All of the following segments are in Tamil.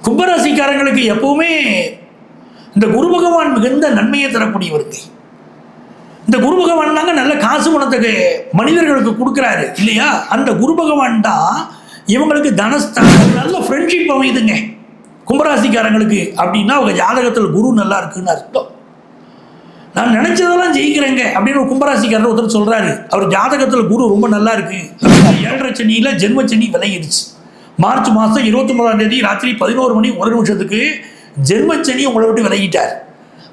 கும்பராசிக்காரங்களுக்கு எப்பவுமே இந்த குரு பகவான் மிகுந்த நன்மையை தரக்கூடியவருக்கு. இந்த குரு பகவான் தாங்க நல்ல காசு பணத்துக்கு மனிதர்களுக்கு கொடுக்குறாரு இல்லையா? அந்த குரு பகவான் தான் இவங்களுக்கு தனஸ்தானம், நல்ல ஃப்ரெண்ட்ஷிப் அமையுதுங்க கும்பராசிக்காரங்களுக்கு. அப்படின்னா அவங்க ஜாதகத்தில் குரு நல்லா இருக்குன்னு அர்த்தம். நான் நினைச்சதெல்லாம் ஜெயிக்கிறேங்க அப்படின்னு ஒரு கும்பராசிக்காரர் ஒருத்தர் சொல்றாரு. அவர் ஜாதகத்தில் குரு ரொம்ப நல்லா இருக்கு. 7.5 சனியில ஜென்மச்சனி விலகிடுச்சு. மார்ச் மாதம் 29ஆம் தேதி ராத்திரி 11:01 ஜென்மச்சனி உங்களை விட்டு விலகிட்டார்.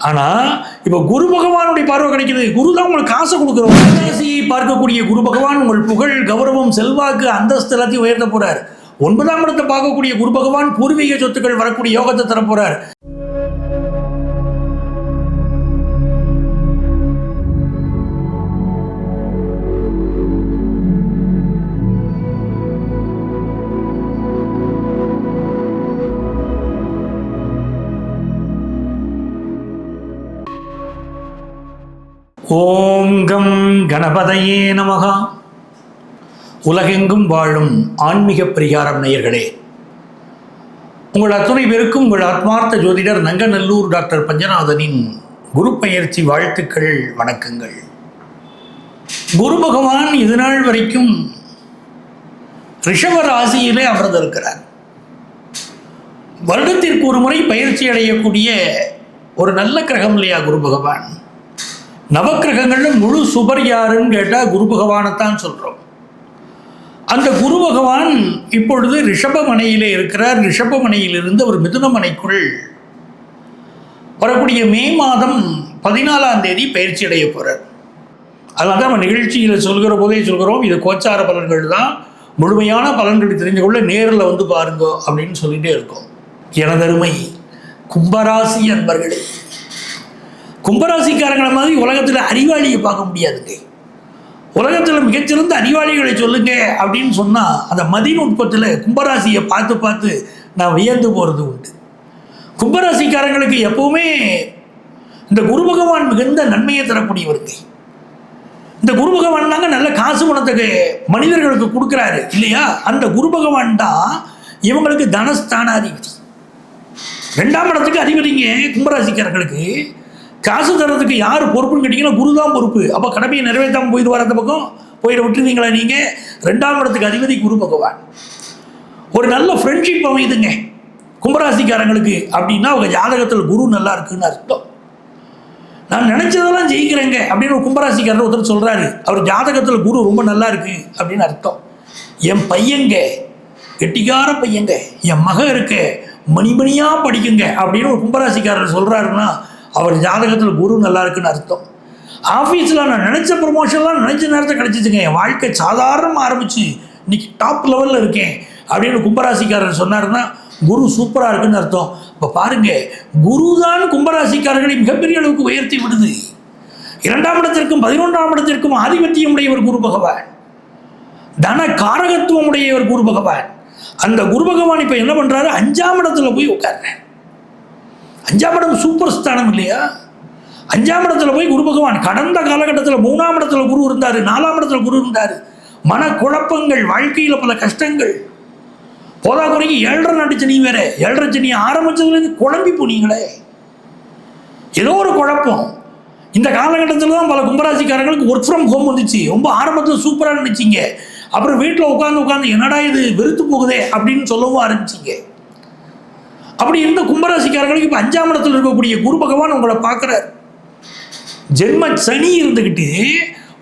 ஆனால் இப்போ குரு பகவானுடைய பார்வை கிடைக்கிறது. குரு தான் உங்களுக்கு காசை கொடுக்குறோம். ராசியை பார்க்கக்கூடிய குரு பகவான் உங்கள் புகழ், கௌரவம், செல்வாக்கு, அந்தஸ்து எல்லாத்தையும் உயர்த்த போறார். 9ஆம் இடத்தை பார்க்கக்கூடிய குரு பகவான் பூர்வீக சொத்துக்கள் வரக்கூடிய யோகத்தை தர போறார். ஓம் கம் கணபதையே நமகா. உலகெங்கும் வாழும் ஆன்மீக பரிகாரம் நேயர்களே, உங்கள் அத்துணை பேருக்கும் உங்கள் ஆத்மார்த்த ஜோதிடர் நங்கநல்லூர் டாக்டர் பஞ்சநாதனின் குரு பெயர்ச்சி வாழ்த்துக்கள், வணக்கங்கள். குரு பகவான் இதுநாள் வரைக்கும் ரிஷப ராசியிலே அமர்ந்திருக்கிறார். வருடத்திற்கு ஒரு முறை பயிற்சி அடையக்கூடிய ஒரு நல்ல கிரகம் இல்லையா குரு பகவான்? நவக்கிரகங்கள்ல முழு சுபர் யாருன்னு கேட்டால் குரு பகவானைத்தான் சொல்கிறோம். அந்த குரு பகவான் இப்பொழுது ரிஷபமனையிலே இருக்கிறார். ரிஷபமனையிலிருந்து அவர் மிதுனமனைக்குள் வரக்கூடிய மே மாதம் 14ஆம் தேதி பயிற்சி அடைய போகிறார். அதனால தான் நம்ம நிகழ்ச்சியில் சொல்கிற போதே சொல்கிறோம், இது கோச்சார பலன்கள் தான், முழுமையான பலன்களை தெரிஞ்சு கொள்ள நேரில் வந்து பாருங்க அப்படின்னு சொல்லிகிட்டே இருக்கோம். எனதருமை கும்பராசி அன்பர்களே, கும்பராசிக்காரங்களை மாதிரி உலகத்தில் அறிவாளியை பார்க்க முடியாதுங்க. உலகத்தில் மிகச்சிறந்த அறிவாளிகளை சொல்லுங்க அப்படின்னு சொன்னால் அந்த மதிநுட்பத்தில் கும்பராசியை பார்த்து பார்த்து நான் வியந்து போகிறது உண்டு. கும்பராசிக்காரங்களுக்கு எப்பவுமே இந்த குரு பகவான் மிகுந்த நன்மையை தரக்கூடியவருக்கு. இந்த குரு பகவான் தாங்க நல்ல காசு பணத்துக்கு மனிதர்களுக்கு கொடுக்குறாரு இல்லையா? அந்த குரு பகவான் தான் இவங்களுக்கு தனஸ்தானாதிபதி. 2ஆம் இடத்துக்கு அதிபதிங்க கும்பராசிக்காரங்களுக்கு. காசு தர்றதுக்கு யார் பொறுப்புன்னு கேட்டிங்கன்னா குரு தான் பொறுப்பு. அப்போ கடமையை நிறைவேற்றாமல் போயிடுவார். அந்த பக்கம் போயிட விட்டுருவீங்களா நீங்கள்? 2ஆம் இடத்துக்கு அதிபதி குரு பகவான். ஒரு நல்ல ஃப்ரெண்ட்ஷிப் அமையுதுங்க கும்பராசிக்காரங்களுக்கு. அப்படின்னா அவங்க ஜாதகத்தில் குரு நல்லா இருக்குன்னு அர்த்தம். நான் நினைச்சதெல்லாம் ஜெயிக்கிறேங்க அப்படின்னு ஒரு கும்பராசிக்காரர் ஒருத்தர் சொல்கிறாரு. அவர் ஜாதகத்தில் குரு ரொம்ப நல்லா இருக்கு அப்படின்னு அர்த்தம். என் பையங்க கெட்டிக்கார பையங்க, என் மகன் இருக்க மணிமணியாக படிக்குங்க அப்படின்னு ஒரு கும்பராசிக்காரர் சொல்கிறாருன்னா அவர் ஜாதகத்தில் குரு நல்லா இருக்குன்னு அர்த்தம். ஆஃபீஸில் நான் நினச்ச ப்ரொமோஷன்லாம் நினச்ச நேரத்தை கிடச்சிச்சுங்க, என் வாழ்க்கை சாதாரணமாக ஆரம்பித்து இன்னைக்கு டாப் லெவலில் இருக்கேன் அப்படின்னு கும்பராசிக்காரர் சொன்னார்னா குரு சூப்பராக இருக்குன்னு அர்த்தம். இப்போ பாருங்கள், குரு தான் கும்பராசிக்காரர்களை மிகப்பெரிய அளவுக்கு உயர்த்தி விடுது. 2ஆம் இடத்திற்கும் 11ஆம் இடத்திற்கும் ஆதிபத்தியம் உடையவர் குரு பகவான், தன காரகத்துவம் உடையவர் குரு பகவான். அந்த குரு பகவான் இப்போ என்ன பண்ணுறாரு? 5ஆம் இடத்துல போய் உட்கார்றேன். 5ஆம் இடம் சூப்பர் ஸ்தானம் இல்லையா? 5ஆம் இடத்துல போய் குரு பகவான். கடந்த காலகட்டத்தில் 3ஆம் இடத்துல குரு இருந்தார், 4ஆம் இடத்துல குரு இருந்தார். மனக்குழப்பங்கள், வாழ்க்கையில் பல கஷ்டங்கள், போதா குறைக்கு 7.5 நாட்டு சனி வேற. 7.5 சனி ஆரம்பிச்சதுலேருந்து குழம்பி போனீங்களே, ஏதோ ஒரு குழப்பம். இந்த காலகட்டத்தில் தான் பல கும்பராசிக்காரங்களுக்கு ஒர்க் ஃப்ரம் ஹோம் வந்துச்சு. ரொம்ப ஆரம்பத்தில் சூப்பராக நினைச்சிங்க, அப்புறம் வீட்டில் உட்காந்து என்னடா இது வெறுத்து போகுதே அப்படின்னு சொல்லவும் ஆரம்பிச்சிங்க. அப்படி இருந்த கும்பராசிக்காரர்களுக்கு இப்போ 5ஆம் இடத்துல இருக்கக்கூடிய குரு பகவான் உங்களை பார்க்குறார். ஜென்ம சனி இருந்துக்கிட்டு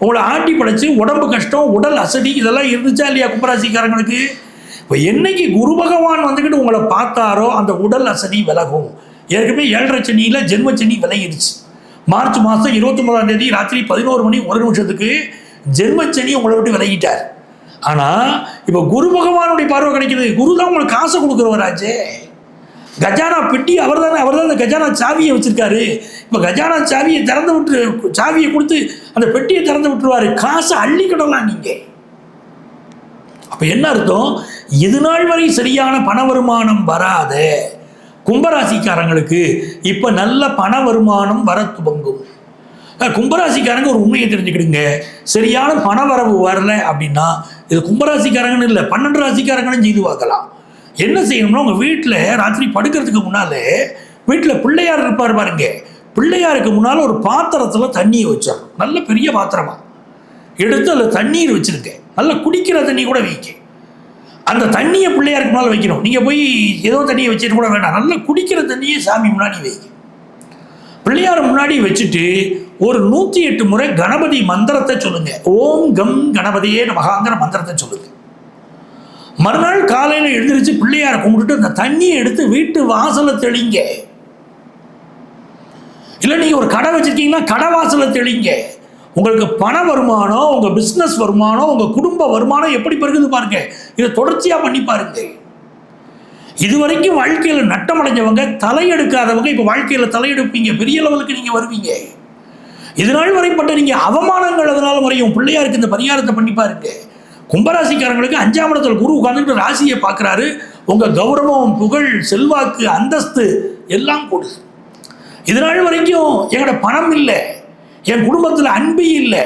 உங்களை ஆட்டி படைச்சு உடம்பு கஷ்டம், உடல் அசதி இதெல்லாம் இருந்துச்சா இல்லையா கும்பராசிக்காரங்களுக்கு? இப்போ என்னைக்கு குரு பகவான் வந்துக்கிட்டு உங்களை பார்த்தாரோ அந்த உடல் அசதி விலகும். ஏற்கனவே 7.5 சனியில் ஜென்மச்சனி விலகிடுச்சு. மார்ச் மாதம் 29ஆம் தேதி ராத்திரி 11:01 ஜென்மச்சனி உங்களை விட்டு விலகிட்டார். ஆனால் இப்போ குரு பகவானுடைய பார்வை கிடைக்கிறது. குரு தான் உங்களுக்கு காசை கொடுக்குறவராச்சே. கஜானா பெட்டி அவர் தான் அந்த கஜானா சாவியை வச்சிருக்காரு. இப்போ கஜானா சாவியை திறந்து விட்டு, சாவியை கொடுத்து அந்த பெட்டியை திறந்து விட்டுருவாரு. காசை அள்ளிக்கிடலாம் நீங்கள். அப்போ என்ன அர்த்தம்? இது நாள் வரை சரியான பண வருமானம் வராத கும்பராசிக்காரங்களுக்கு இப்போ நல்ல பண வருமானம் வர துவங்கும். கும்பராசிக்காரங்க ஒரு உண்மையை தெரிஞ்சுக்கிடுங்க, சரியான பண வரவு வரல அப்படின்னா இது கும்பராசிக்காரங்கன்னு இல்லை, 12 ராசிக்காரங்களும் செய்து பார்க்கலாம். என்ன செய்யணும்னா உங்கள் வீட்டில் ராத்திரி படுக்கிறதுக்கு முன்னால் வீட்டில் பிள்ளையார் இருப்பார் பாருங்க, பிள்ளையாருக்கு முன்னால் ஒரு பாத்திரத்தில் தண்ணியை வச்சிடணும். நல்ல பெரிய பாத்திரமா எடுத்து அதில் தண்ணீர் வச்சுருக்கேன். நல்லா குடிக்கிற தண்ணி கூட வைக்க. அந்த தண்ணியை பிள்ளையாருக்கு முன்னால் வைக்கணும். நீங்கள் போய் ஏதோ தண்ணியை வச்சுட்டு கூட வேண்டாம், நல்லா குடிக்கிற தண்ணியை சாமி முன்னாடி வைக்க. பிள்ளையார் முன்னாடி வச்சுட்டு ஒரு 108 முறை கணபதி மந்திரத்தை சொல்லுங்க. ஓம் கம் கணபதியே நமகாங்கிற மந்திரத்தை சொல்லுங்க. மறுநாள் காலையில் எழுந்திரிச்சு பிள்ளையாரை கும்பிட்டுட்டு அந்த தண்ணியை எடுத்து வீட்டு வாசலை தெளிங்க. இல்லை நீங்கள் ஒரு கடை வச்சிருக்கீங்கன்னா கடை வாசலை தெளிங்க. உங்களுக்கு பண வருமானம், உங்கள் பிஸ்னஸ் வருமானம், உங்கள் குடும்ப வருமானம் எப்படி பெருகுது பாருங்க. இதை தொடர்ச்சியாக பண்ணி பாருங்க. இதுவரைக்கும் வாழ்க்கையில் நட்டம் அடைஞ்சவங்க, தலையெடுக்காதவங்க இப்போ வாழ்க்கையில் தலையெடுப்பீங்க. பெரிய லெவலுக்கு நீங்கள் வருவீங்க. இதனால் வரைப்பட்ட நீங்கள் அவமானங்கள் அதனால முறையும் பிள்ளையாருக்கு இந்த பரிகாரத்தை பண்ணி பாருங்க. கும்பராசிக்காரங்களுக்கு 5ஆம் இடத்துல குரு உட்கார்ந்துட்டு ராசியை பார்க்குறாரு. உங்கள் கௌரவம், புகழ், செல்வாக்கு, அந்தஸ்து எல்லாம் கூடுது. இதனால் வரைக்கும் எங்களோட பணம் இல்லை, என் குடும்பத்தில் அன்பு இல்லை,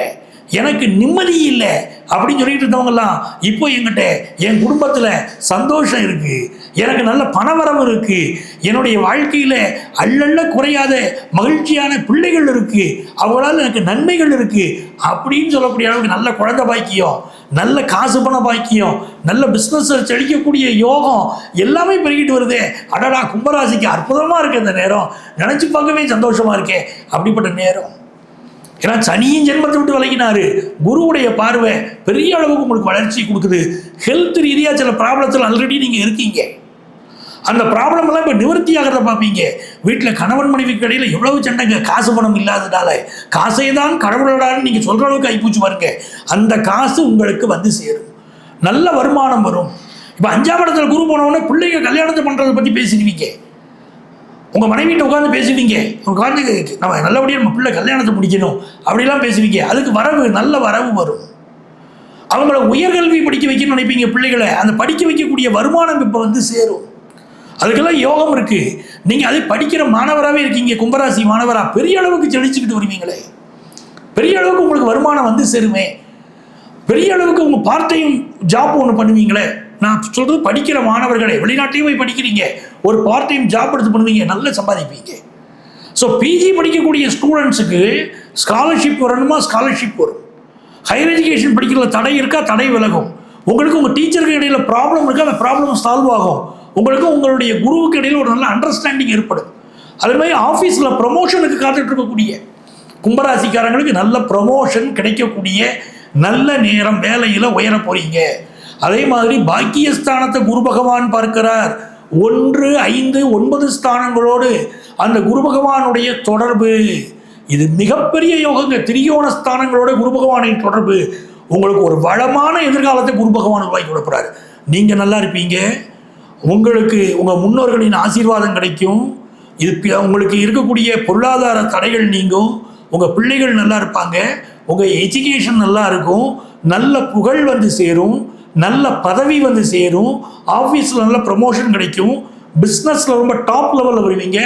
எனக்கு நிம்மதி இல்லை அப்படின்னு சொல்லிட்டு இருந்தவங்கலாம் இப்போ என்கிட்ட என் குடும்பத்தில் சந்தோஷம் இருக்குது, எனக்கு நல்ல பணவரவு இருக்குது, என்னுடைய வாழ்க்கையில் அள்ளள்ள குறையாத மகிழ்ச்சியான பிள்ளைகள் இருக்குது, அவங்களால எனக்கு நன்மைகள் இருக்குது அப்படின்னு சொல்லக்கூடிய அளவுக்கு நல்ல குழந்தை பாக்கியம், நல்ல காசு பண பாக்கியம், நல்ல பிஸ்னஸ் செழிக்கக்கூடிய யோகம் எல்லாமே பெருகிட்டு வருது. அடடா, கும்பராசிக்கு அற்புதமாக இருக்குது இந்த நேரம், நினச்சி பார்க்கவே சந்தோஷமாக இருக்கே அப்படிப்பட்ட நேரம். ஏன்னா சனியும் ஜென்மத்தை விட்டு விலகினாரு. குருவுடைய பார்வை பெரிய அளவுக்கு உங்களுக்கு வளர்ச்சி கொடுக்குது. ஹெல்த் ரீதியாக சில ப்ராப்ளத்தில் ஆல்ரெடி நீங்கள் இருக்கீங்க. அந்த ப்ராப்ளம்லாம் இப்போ நிவர்த்தி ஆகிறத பார்ப்பீங்க. வீட்டில் கணவன் மனைவிக்கு இடையில் எவ்வளவு சண்டைங்க, காசு பணம் இல்லாததால. காசை தான் கடவுளோடான்னு நீங்கள் சொல்கிற அளவுக்கு ஆகிப்பூச்சி பாருங்க. அந்த காசு உங்களுக்கு வந்து சேரும், நல்ல வருமானம் வரும். இப்போ 5ஆம் இடத்துல குரு போனவுடனே பிள்ளைங்க கல்யாணத்தை பண்ணுறதை பற்றி பேசிடுவீங்க. உங்கள் மனைவிட்ட உட்காந்து பேசுவீங்க, உட்காந்து நம்ம நல்லபடியாக நம்ம பிள்ளை கல்யாணத்தை முடிக்கணும் அப்படிலாம் பேசுவீங்க. அதுக்கு வரவு, நல்ல வரவு வரும். அவங்கள உயர்கல்வி படிக்க வைக்கணும்னு நினைப்பீங்க பிள்ளைகளை, அந்த படிக்க வைக்கக்கூடிய வருமானம் இப்போ வந்து சேரும். அதுக்கெல்லாம் யோகம் இருக்குது. நீங்கள் அதை படிக்கிற மாணவராகவே இருக்கீங்க, கும்பராசி மாணவராக பெரிய அளவுக்கு செழிச்சுக்கிட்டு வருவீங்களே. பெரிய அளவுக்கு உங்களுக்கு வருமானம் வந்து சேருமே. பெரிய அளவுக்கு உங்கள் பார்ட் டைம் ஜாப் ஒன்று பண்ணுவீங்களே. நான் சொல்கிறது படிக்கிற மாணவர்களே, வெளிநாட்டிலையும் போய் படிக்கிறீங்க, ஒரு பார்ட் டைம் ஜாப் எடுத்து பண்ணுவீங்க, நல்லா சம்பாதிப்பீங்க. ஸோ பிஜி படிக்கக்கூடிய ஸ்டூடெண்ட்ஸுக்கு ஸ்காலர்ஷிப் வரணுமா, ஸ்காலர்ஷிப் வரும். ஹையர் எஜுகேஷன் படிக்கிறதுல தடை இருக்கா, தடை விலகும். உங்களுக்கு உங்கள் டீச்சருக்கு இடையில் ப்ராப்ளம் இருக்கா, அந்த ப்ராப்ளம் சால்வ் ஆகும். உங்களுக்கு உங்களுடைய குருவுக்கு இடையில் ஒரு நல்ல அண்டர்ஸ்டாண்டிங் ஏற்படும். அதே மாதிரி ஆஃபீஸில் ப்ரமோஷனுக்கு காத்துட்டு இருக்கக்கூடிய கும்பராசிக்காரங்களுக்கு நல்ல ப்ரமோஷன் கிடைக்கக்கூடிய நல்ல நேரம், வேலையில் உயர போறீங்க. அதே மாதிரி பாக்கியஸ்தானத்தை குரு பகவான் பார்க்கிறார். 1, 5, 9 ஸ்தானங்களோடு அந்த குரு பகவானுடைய தொடர்பு, இது மிகப்பெரிய யோகங்க. திரியோண ஸ்தானங்களோட குரு பகவானின் தொடர்பு உங்களுக்கு ஒரு வளமான எதிர்காலத்தை குரு பகவான் உருவாக்கி கொடுப்பார். நீங்கள் நல்லா இருப்பீங்க, உங்களுக்கு உங்கள் முன்னோர்களின் ஆசீர்வாதம் கிடைக்கும். இது உங்களுக்கு இருக்கக்கூடிய பொருளாதார தடைகள் நீங்கும். உங்கள் பிள்ளைகள் நல்லா இருப்பாங்க, உங்கள் எஜுகேஷன் நல்லா இருக்கும், நல்ல புகழ் வந்து சேரும், நல்ல பதவி வந்து சேரும், ஆஃபீஸில் நல்ல ப்ரமோஷன் கிடைக்கும், பிஸ்னஸில் ரொம்ப டாப் லெவலில் வருவீங்க.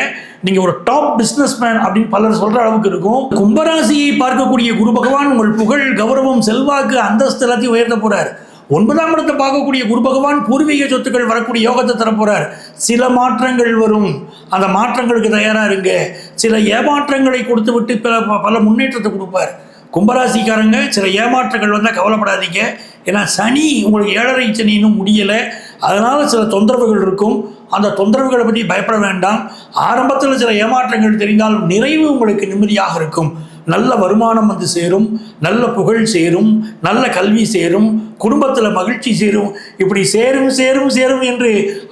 நீங்கள் ஒரு டாப் பிஸ்னஸ் மேன் அப்படின்னு பலர் சொல்கிற அளவுக்கு இருக்கும். கும்பராசியை பார்க்கக்கூடிய குரு பகவான் உங்கள் புகழ், கௌரவம், செல்வாக்கு, அந்தஸ்து எல்லாத்தையும் உயர்த்த போகிறார். 9ஆம் இடத்தை பார்க்கக்கூடிய குரு பகவான் பூர்வீக சொத்துக்கள் வரக்கூடிய யோகத்தை தரப்போகிறார். சில மாற்றங்கள் வரும், அந்த மாற்றங்களுக்கு தயாராக இருங்க. சில ஏமாற்றங்களை கொடுத்து விட்டு பல முன்னேற்றத்தை கொடுப்பார். கும்பராசிக்காரங்க சில ஏமாற்றங்கள் வந்தால் கவலைப்படாதீங்க. ஏன்னா சனி உங்களுக்கு 7.5 சனி இன்னும் முடியலை, அதனால் சில தொந்தரவுகள் இருக்கும். அந்த தொந்தரவுகளை பற்றி பயப்பட வேண்டாம். ஆரம்பத்தில் சில ஏமாற்றங்கள் தெரிந்தாலும் நிறைவு உங்களுக்கு நிம்மதியாக இருக்கும். நல்ல வருமானம் வந்து சேரும், நல்ல புகழ் சேரும், நல்ல கல்வி சேரும், குடும்பத்தில் மகிழ்ச்சி சேரும். இப்படி சேரும் சேரும் சேரும் என்று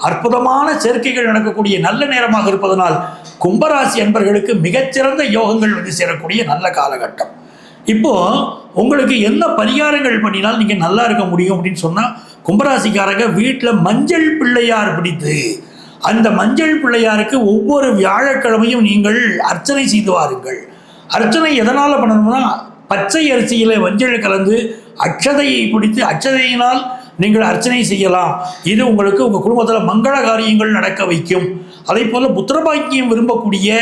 அற்புதமான சேர்க்கைகள் நடக்கக்கூடிய நல்ல நேரமாக இருப்பதனால் கும்பராசி அன்பர்களுக்கு மிகச்சிறந்த யோகங்கள் வந்து சேரக்கூடிய நல்ல காலகட்டம். இப்போது உங்களுக்கு என்ன பரிகாரங்கள் பண்ணினால் நீங்கள் நல்லா இருக்க முடியும் அப்படின்னு சொன்னால், கும்பராசிக்காரங்க வீட்டில் மஞ்சள் பிள்ளையார் பிடித்து அந்த மஞ்சள் பிள்ளையாருக்கு ஒவ்வொரு வியாழக்கிழமையும் நீங்கள் அர்ச்சனை செய்து வாருங்கள். அர்ச்சனை எதனால் பண்ணணும்னா, பச்சை அரிசியில் மஞ்சள் கலந்து அட்சதையை பிடித்து அட்சதையினால் நீங்கள் அர்ச்சனை செய்யலாம். இது உங்களுக்கு உங்கள் குடும்பத்தில் மங்கள காரியங்கள் நடக்க வைக்கும். அதே போல் புத்திரபாக்கியம் விரும்பக்கூடிய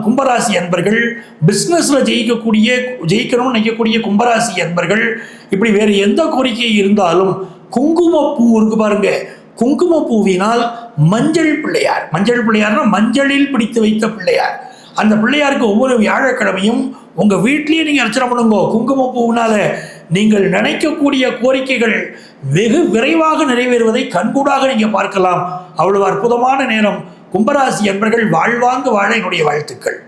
கும்பராசி அன்பர்கள், பிஸ்னஸில் ஜெயிக்கணும்னு நினைக்கக்கூடிய கும்பராசி அன்பர்கள், இப்படி வேறு எந்த கோரிக்கை இருந்தாலும் குங்குமப்பூ இருக்கு பாருங்க, குங்குமப்பூவினால் மஞ்சள் பிள்ளையார், மஞ்சள் பிள்ளையார்னா மஞ்சளில் பிடித்து வைத்த பிள்ளையார், அந்த பிள்ளையாருக்கு ஒவ்வொரு வியாழக்கிழமையும் உங்கள் வீட்லேயே நீங்கள் அர்ச்சனை பண்ணுங்க. குங்குமப்பூவினால நீங்கள் நினைக்கக்கூடிய கோரிக்கைகள் வெகு விரைவாக நிறைவேறுவதை கண்கூடாக நீங்கள் பார்க்கலாம். அவ்வளவு அற்புதமான நேரம். கும்பராசி அன்பர்கள் வாழ்வாங்கு வாழ என்னுடைய வாழ்த்துக்கள்.